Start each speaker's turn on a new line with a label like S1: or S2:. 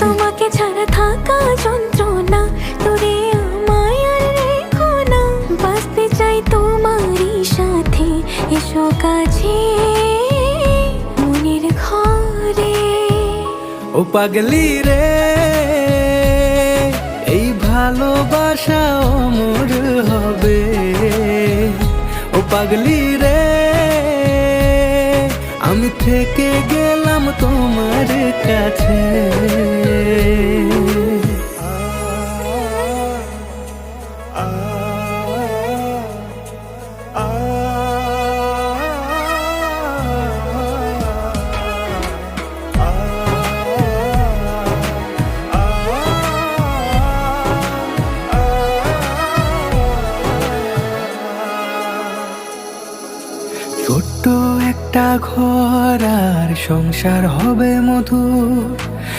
S1: তোমাকে ছাড়া থাকা যন্ত্রণা, তোরে আমায় আর রেখো না। বাঁচতে চাই তোমারই সাথে, এসো কাছে মনের ঘরে।
S2: ও পাগলি রে, এই ভালোবাসা অমর হবে। ও পাগলি রে, আমি থেকে গেলাম তোমার কাছে। ছোট্ট একটা ঘর আর সংসার হবে মধুর।